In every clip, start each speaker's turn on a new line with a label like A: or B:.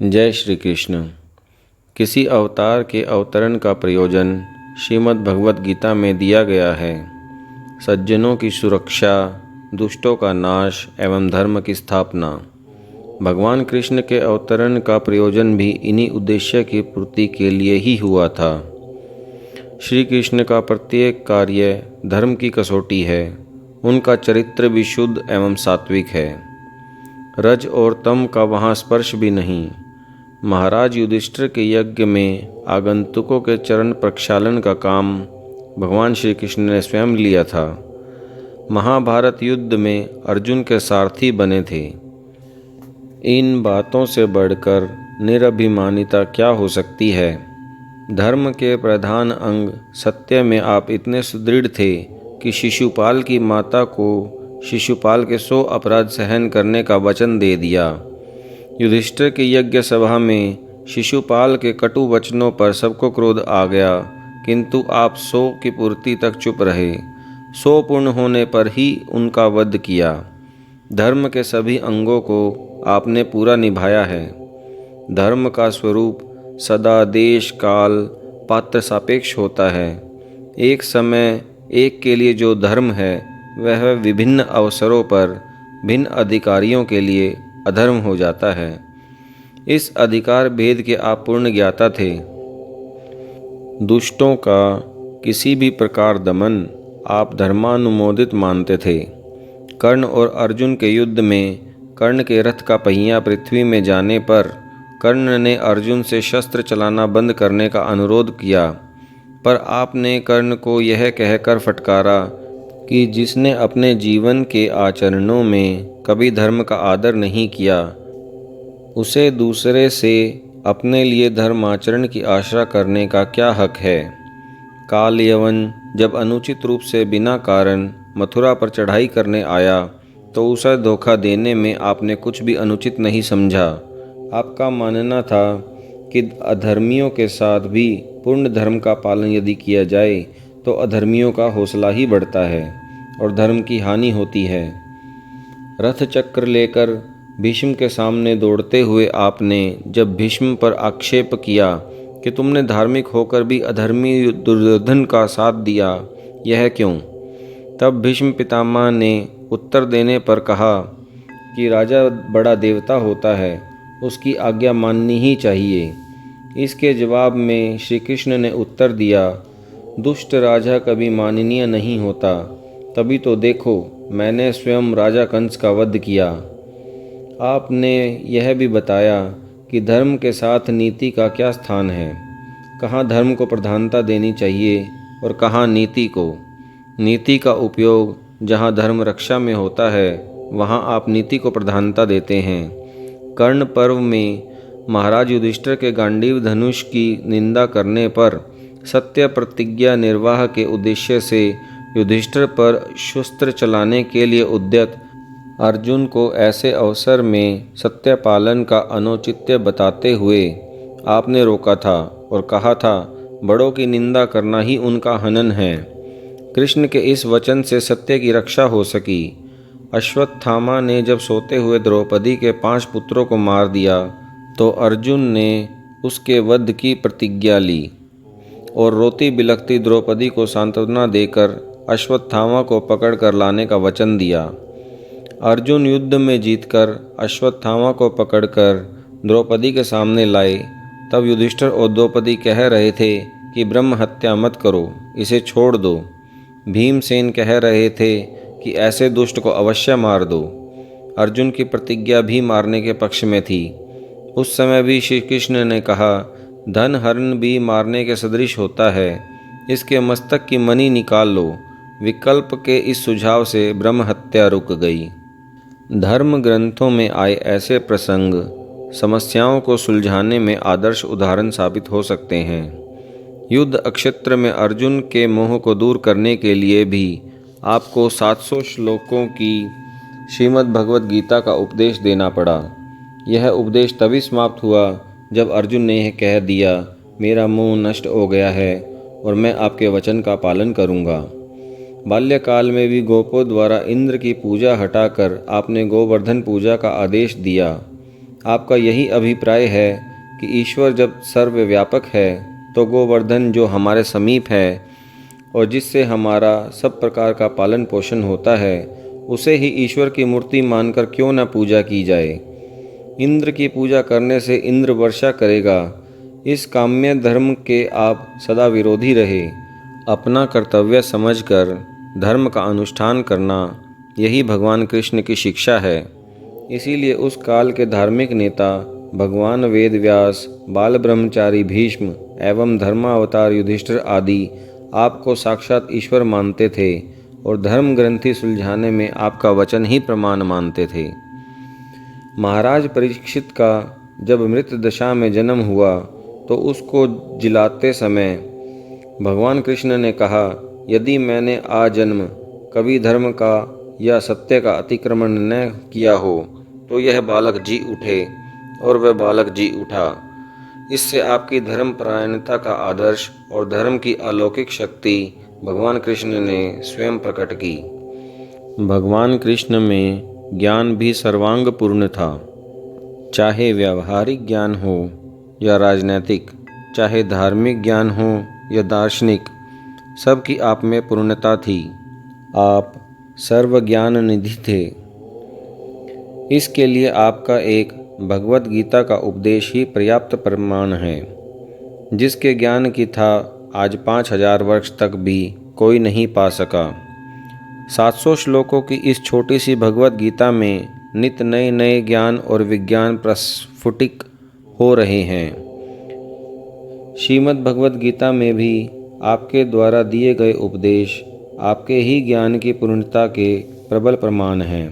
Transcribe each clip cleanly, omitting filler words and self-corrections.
A: जय श्री कृष्ण। किसी अवतार के अवतरण का प्रयोजन श्रीमद् भगवत गीता में दिया गया है। सज्जनों की सुरक्षा, दुष्टों का नाश एवं धर्म की स्थापना। भगवान कृष्ण के अवतरण का प्रयोजन भी इन्हीं उद्देश्य की पूर्ति के लिए ही हुआ था। श्री कृष्ण का प्रत्येक कार्य धर्म की कसौटी है। उनका चरित्र भी शुद्ध एवं सात्विक है। रज और तम का वहाँ स्पर्श भी नहीं। महाराज युधिष्ठिर के यज्ञ में आगंतुकों के चरण प्रक्षालन का काम भगवान श्री कृष्ण ने स्वयं लिया था। महाभारत युद्ध में अर्जुन के सारथी बने थे। इन बातों से बढ़कर निरभिमानिता क्या हो सकती है। धर्म के प्रधान अंग सत्य में आप इतने सुदृढ़ थे कि शिशुपाल की माता को शिशुपाल के 100 अपराध सहन करने का वचन दे दिया। युधिष्ठिर की यज्ञ सभा में शिशुपाल के कटु वचनों पर सबको क्रोध आ गया, किंतु आप 100 की पूर्ति तक चुप रहे। 100 पूर्ण होने पर ही उनका वध किया। धर्म के सभी अंगों को आपने पूरा निभाया है। धर्म का स्वरूप सदा देश काल पात्र सापेक्ष होता है। एक समय एक के लिए जो धर्म है वह विभिन्न अवसरों पर भिन्न अधिकारियों के लिए अधर्म हो जाता है। इस अधिकार भेद के आप पूर्ण ज्ञाता थे। दुष्टों का किसी भी प्रकार दमन आप धर्मानुमोदित मानते थे। कर्ण और अर्जुन के युद्ध में कर्ण के रथ का पहिया पृथ्वी में जाने पर कर्ण ने अर्जुन से शस्त्र चलाना बंद करने का अनुरोध किया, पर आपने कर्ण को यह कहकर फटकारा कि जिसने अपने जीवन के आचरणों में कभी धर्म का आदर नहीं किया, उसे दूसरे से अपने लिए धर्माचरण की आशा करने का क्या हक है। काल यवन जब अनुचित रूप से बिना कारण मथुरा पर चढ़ाई करने आया तो उसे धोखा देने में आपने कुछ भी अनुचित नहीं समझा। आपका मानना था कि अधर्मियों के साथ भी पूर्ण धर्म का पालन यदि किया जाए तो अधर्मियों का हौसला ही बढ़ता है और धर्म की हानि होती है। रथ चक्र लेकर भीष्म के सामने दौड़ते हुए आपने जब भीष्म पर आक्षेप किया कि तुमने धार्मिक होकर भी अधर्मी दुर्योधन का साथ दिया, यह क्यों? तब भीष्म पितामह ने उत्तर देने पर कहा कि राजा बड़ा देवता होता है, उसकी आज्ञा माननी ही चाहिए। इसके जवाब में श्री कृष्ण ने उत्तर दिया, दुष्ट राजा कभी माननीय नहीं होता। तभी तो देखो, मैंने स्वयं राजा कंस का वध किया। आपने यह भी बताया कि धर्म के साथ नीति का क्या स्थान है, कहाँ धर्म को प्रधानता देनी चाहिए और कहाँ नीति को। नीति का उपयोग जहाँ धर्म रक्षा में होता है वहाँ आप नीति को प्रधानता देते हैं। कर्ण पर्व में महाराज युधिष्ठिर के गांडीव धनुष की निंदा करने पर सत्य प्रतिज्ञा निर्वाह के उद्देश्य से युधिष्ठिर पर शस्त्र चलाने के लिए उद्यत अर्जुन को ऐसे अवसर में सत्य पालन का अनुचित्य बताते हुए आपने रोका था और कहा था, बड़ों की निंदा करना ही उनका हनन है। कृष्ण के इस वचन से सत्य की रक्षा हो सकी। अश्वत्थामा ने जब सोते हुए द्रौपदी के 5 पुत्रों को मार दिया तो अर्जुन ने उसके वध की प्रतिज्ञा ली और रोती बिलखती द्रौपदी को सांत्वना देकर अश्वत्थामा को पकड़ कर लाने का वचन दिया। अर्जुन युद्ध में जीतकर अश्वत्थामा को पकड़कर द्रौपदी के सामने लाए। तब युधिष्ठिर और द्रौपदी कह रहे थे कि ब्रह्म हत्या मत करो, इसे छोड़ दो। भीमसेन कह रहे थे कि ऐसे दुष्ट को अवश्य मार दो। अर्जुन की प्रतिज्ञा भी मारने के पक्ष में थी। उस समय भी श्री कृष्ण ने कहा, धन हरण भी मारने के सदृश होता है, इसके मस्तक की मणि निकाल लो। विकल्प के इस सुझाव से ब्रह्म हत्या रुक गई। धर्म ग्रंथों में आए ऐसे प्रसंग समस्याओं को सुलझाने में आदर्श उदाहरण साबित हो सकते हैं। युद्ध अक्षेत्र में अर्जुन के मोह को दूर करने के लिए भी आपको 700 श्लोकों की श्रीमद् भगवत गीता का उपदेश देना पड़ा। यह उपदेश तभी समाप्त हुआ जब अर्जुन ने यह कह दिया, मेरा मोह नष्ट हो गया है और मैं आपके वचन का पालन करूँगा। बाल्यकाल में भी गोपों द्वारा इंद्र की पूजा हटाकर आपने गोवर्धन पूजा का आदेश दिया। आपका यही अभिप्राय है कि ईश्वर जब सर्वव्यापक है तो गोवर्धन जो हमारे समीप है और जिससे हमारा सब प्रकार का पालन पोषण होता है, उसे ही ईश्वर की मूर्ति मानकर क्यों न पूजा की जाए। इंद्र की पूजा करने से इंद्र वर्षा करेगा, इस काम्य धर्म के आप सदा विरोधी रहे। अपना कर्तव्य समझकर धर्म का अनुष्ठान करना, यही भगवान कृष्ण की शिक्षा है। इसीलिए उस काल के धार्मिक नेता भगवान वेद व्यास, बाल ब्रह्मचारी भीष्म एवं धर्मावतार युधिष्ठिर आदि आपको साक्षात ईश्वर मानते थे और धर्म ग्रंथि सुलझाने में आपका वचन ही प्रमाण मानते थे। महाराज परीक्षित का जब मृत दशा में जन्म हुआ तो उसको जिलाते समय भगवान कृष्ण ने कहा, यदि मैंने आजन्म कभी धर्म का या सत्य का अतिक्रमण न किया हो तो यह बालक जी उठे, और वह बालक जी उठा। इससे आपकी धर्मपरायणता का आदर्श और धर्म की अलौकिक शक्ति भगवान कृष्ण ने स्वयं प्रकट की। भगवान कृष्ण में ज्ञान भी सर्वांगपूर्ण था, चाहे व्यावहारिक ज्ञान हो या राजनैतिक, चाहे धार्मिक ज्ञान हो या दार्शनिक, सबकी आप में पूर्णता थी। आप सर्व ज्ञान निधि थे। इसके लिए आपका एक भगवत गीता का उपदेश ही पर्याप्त प्रमाण है, जिसके ज्ञान की था आज 5000 वर्ष तक भी कोई नहीं पा सका। 700 श्लोकों की इस छोटी सी भगवत गीता में नित नए नए ज्ञान और विज्ञान प्रस्फुटित हो रहे हैं। श्रीमद् भगवत गीता में भी आपके द्वारा दिए गए उपदेश आपके ही ज्ञान की पूर्णता के प्रबल प्रमाण हैं।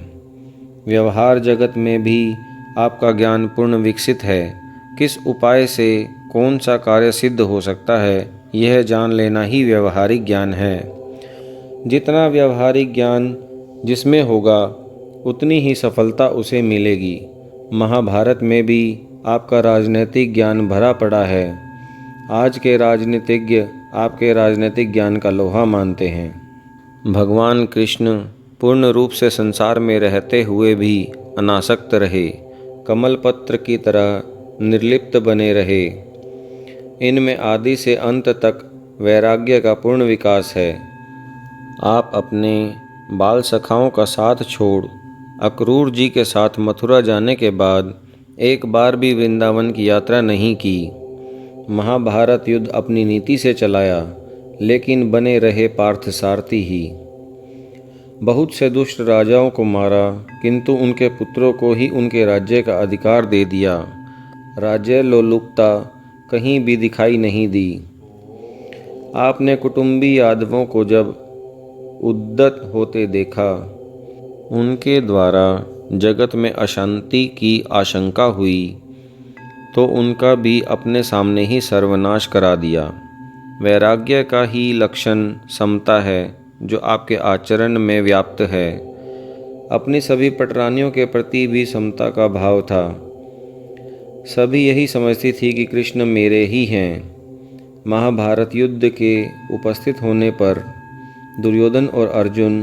A: व्यवहार जगत में भी आपका ज्ञान पूर्ण विकसित है। किस उपाय से कौन सा कार्य सिद्ध हो सकता है, यह जान लेना ही व्यवहारिक ज्ञान है। जितना व्यवहारिक ज्ञान जिसमें होगा, उतनी ही सफलता उसे मिलेगी। महाभारत में भी आपका राजनीतिक ज्ञान भरा पड़ा है। आज के राजनीतिज्ञ आपके राजनीतिक ज्ञान का लोहा मानते हैं। भगवान कृष्ण पूर्ण रूप से संसार में रहते हुए भी अनासक्त रहे, कमल पत्र की तरह निर्लिप्त बने रहे। इनमें आदि से अंत तक वैराग्य का पूर्ण विकास है। आप अपने बाल सखाओं का साथ छोड़ अक्रूर जी के साथ मथुरा जाने के बाद एक बार भी वृंदावन की यात्रा नहीं की। महाभारत युद्ध अपनी नीति से चलाया, लेकिन बने रहे पार्थसारथी ही। बहुत से दुष्ट राजाओं को मारा, किंतु उनके पुत्रों को ही उनके राज्य का अधिकार दे दिया। राज्य लोलुपता कहीं भी दिखाई नहीं दी। आपने कुटुंबी यादवों को जब उद्यत होते देखा, उनके द्वारा जगत में अशांति की आशंका हुई, तो उनका भी अपने सामने ही सर्वनाश करा दिया। वैराग्य का ही लक्षण समता है, जो आपके आचरण में व्याप्त है। अपनी सभी पटरानियों के प्रति भी समता का भाव था। सभी यही समझती थी कि कृष्ण मेरे ही हैं। महाभारत युद्ध के उपस्थित होने पर दुर्योधन और अर्जुन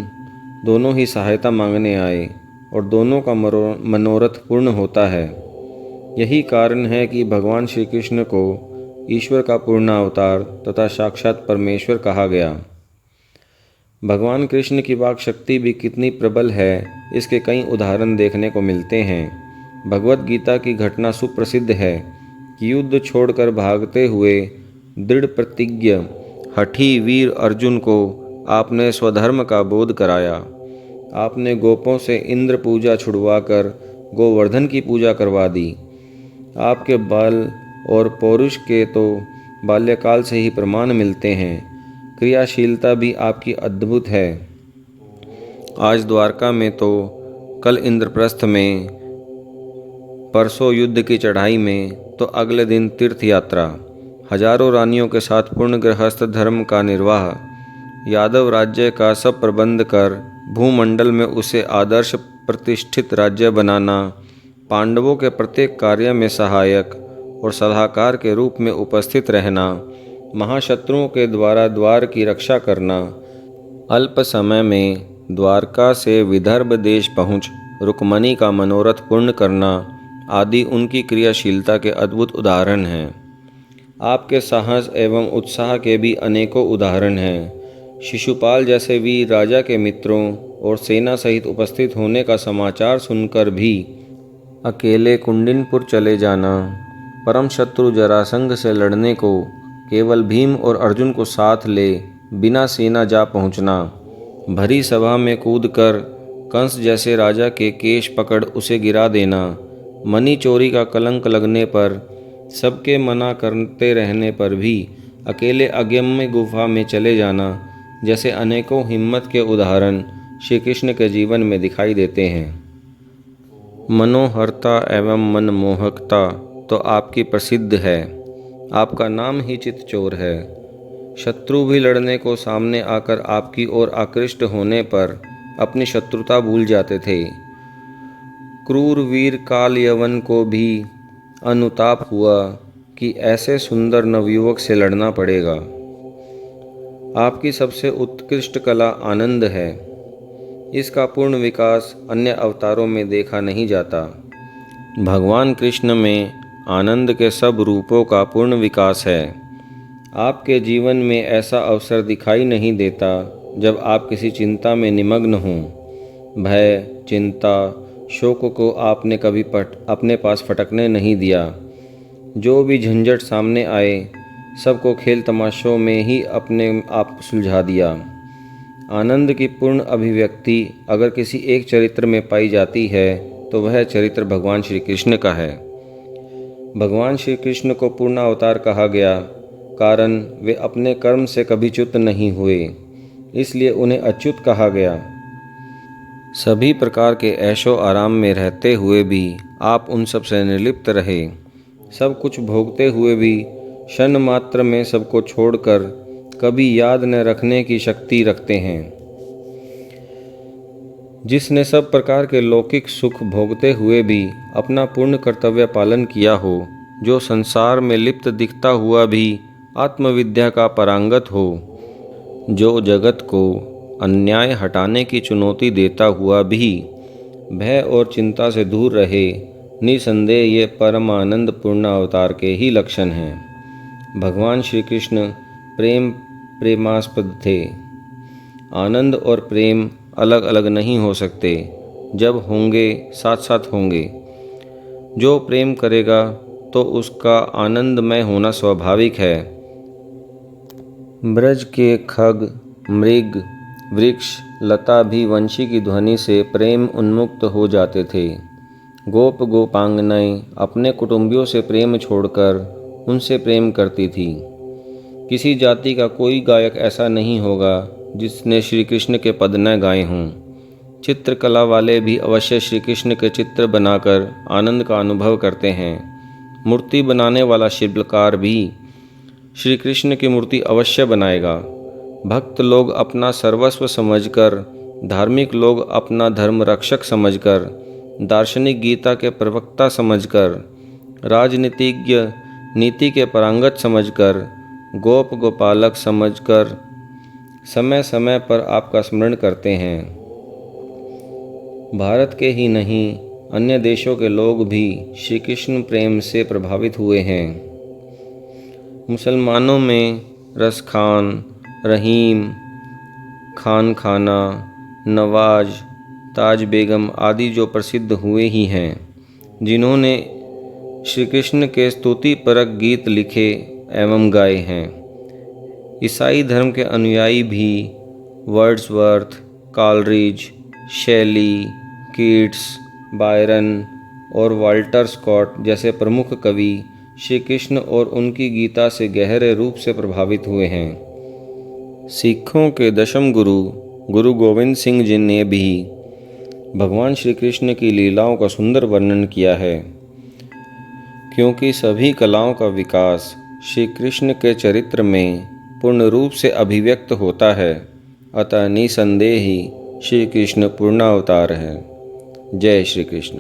A: दोनों ही सहायता मांगने आए और दोनों का मनोरथ पूर्ण होता है। यही कारण है कि भगवान श्री कृष्ण को ईश्वर का पूर्ण अवतार तथा साक्षात परमेश्वर कहा गया। भगवान कृष्ण की वाक शक्ति भी कितनी प्रबल है, इसके कई उदाहरण देखने को मिलते हैं। भगवत गीता की घटना सुप्रसिद्ध है कि युद्ध छोड़कर भागते हुए दृढ़ प्रतिज्ञ हठी वीर अर्जुन को आपने स्वधर्म का बोध कराया। आपने गोपों से इंद्र पूजा छुड़वाकर गोवर्धन की पूजा करवा दी। आपके बाल और पौरुष के तो बाल्यकाल से ही प्रमाण मिलते हैं। क्रियाशीलता भी आपकी अद्भुत है। आज द्वारका में तो, कल इंद्रप्रस्थ में, परसों युद्ध की चढ़ाई में, तो अगले दिन तीर्थ यात्रा। हजारों रानियों के साथ पूर्ण गृहस्थ धर्म का निर्वाह। यादव राज्य का सब प्रबंध कर भूमंडल में उसे आदर्श प्रतिष्ठित राज्य बनाना। पांडवों के प्रत्येक कार्य में सहायक और सलाहकार के रूप में उपस्थित रहना। महाशत्रुओं के द्वारा द्वार की रक्षा करना। अल्प समय में द्वारका से विदर्भ देश पहुँच रुक्मणी का मनोरथ पूर्ण करना। आदि उनकी क्रियाशीलता के अद्भुत उदाहरण हैं। आपके साहस एवं उत्साह के भी अनेकों उदाहरण हैं। शिशुपाल जैसे वीर राजा के मित्रों और सेना सहित उपस्थित होने का समाचार सुनकर भी अकेले कुंडिनपुर चले जाना, परम शत्रु जरासंध से लड़ने को केवल भीम और अर्जुन को साथ ले बिना सेना जा पहुंचना, भरी सभा में कूदकर कंस जैसे राजा के केश पकड़ उसे गिरा देना, मनी चोरी का कलंक लगने पर सबके मना करते रहने पर भी अकेले अगम्य गुफा में चले जाना जैसे अनेकों हिम्मत के उदाहरण श्री कृष्ण के जीवन में दिखाई देते हैं। मनोहरता एवं मनमोहकता तो आपकी प्रसिद्ध है, आपका नाम ही चितचोर है। शत्रु भी लड़ने को सामने आकर आपकी ओर आकृष्ट होने पर अपनी शत्रुता भूल जाते थे। क्रूर वीर काल यवन को भी अनुताप हुआ कि ऐसे सुंदर नवयुवक से लड़ना पड़ेगा। आपकी सबसे उत्कृष्ट कला आनंद है, इसका पूर्ण विकास अन्य अवतारों में देखा नहीं जाता। भगवान कृष्ण में आनंद के सब रूपों का पूर्ण विकास है। आपके जीवन में ऐसा अवसर दिखाई नहीं देता जब आप किसी चिंता में निमग्न हों। भय, चिंता, शोक को आपने कभी अपने पास फटकने नहीं दिया। जो भी झंझट सामने आए सबको खेल तमाशों में ही अपने आप सुलझा दिया। आनंद की पूर्ण अभिव्यक्ति अगर किसी एक चरित्र में पाई जाती है तो वह चरित्र भगवान श्री कृष्ण का है। भगवान श्री कृष्ण को पूर्ण अवतार कहा गया कारण वे अपने कर्म से कभी च्युत नहीं हुए, इसलिए उन्हें अच्युत कहा गया। सभी प्रकार के ऐशो आराम में रहते हुए भी आप उन सब से निर्लिप्त रहे। सब कुछ भोगते हुए भी क्षण मात्र में सबको छोड़कर कभी याद न रखने की शक्ति रखते हैं। जिसने सब प्रकार के लौकिक सुख भोगते हुए भी अपना पूर्ण कर्तव्य पालन किया हो, जो संसार में लिप्त दिखता हुआ भी आत्मविद्या का पारंगत हो, जो जगत को अन्याय हटाने की चुनौती देता हुआ भी भय और चिंता से दूर रहे, निसंदेह ये परमानंद पूर्ण अवतार के ही लक्षण हैं। भगवान श्री कृष्ण प्रेमास्पद थे। आनंद और प्रेम अलग अलग नहीं हो सकते, जब होंगे साथ साथ होंगे। जो प्रेम करेगा तो उसका आनंदमय होना स्वाभाविक है। ब्रज के खग, मृग, वृक्ष, लता भी वंशी की ध्वनि से प्रेम उन्मुक्त हो जाते थे। गोप गोपांगनाएं अपने कुटुंबियों से प्रेम छोड़कर उनसे प्रेम करती थी। किसी जाति का कोई गायक ऐसा नहीं होगा जिसने श्री कृष्ण के पद न गाए हों। चित्रकला वाले भी अवश्य श्री कृष्ण के चित्र बनाकर आनंद का अनुभव करते हैं। मूर्ति बनाने वाला शिल्पकार भी श्री कृष्ण की मूर्ति अवश्य बनाएगा। भक्त लोग अपना सर्वस्व समझकर, धार्मिक लोग अपना धर्म रक्षक समझकर, दार्शनिक गीता के प्रवक्ता समझकर, राजनीतिज्ञ नीति के पारंगत समझकर, गोप गोपालक समझकर समय समय पर आपका स्मरण करते हैं। भारत के ही नहीं अन्य देशों के लोग भी श्री कृष्ण प्रेम से प्रभावित हुए हैं। मुसलमानों में रसखान, रहीम, खान खाना, नवाज, ताज बेगम आदि जो प्रसिद्ध हुए ही हैं, जिन्होंने श्री कृष्ण के स्तुति परक गीत लिखे एवं गाए हैं। ईसाई धर्म के अनुयायी भी वर्ड्सवर्थ, कॉलरिज, शेली, कीट्स, बायरन और वाल्टर स्कॉट जैसे प्रमुख कवि श्री कृष्ण और उनकी गीता से गहरे रूप से प्रभावित हुए हैं। सिखों के दशम गुरु गुरु गोविंद सिंह जी ने भी भगवान श्री कृष्ण की लीलाओं का सुंदर वर्णन किया है। क्योंकि सभी कलाओं का विकास श्री कृष्ण के चरित्र में पूर्ण रूप से अभिव्यक्त होता है, अतः निसंदेह ही श्री कृष्ण पूर्णावतार है। जय श्री कृष्ण।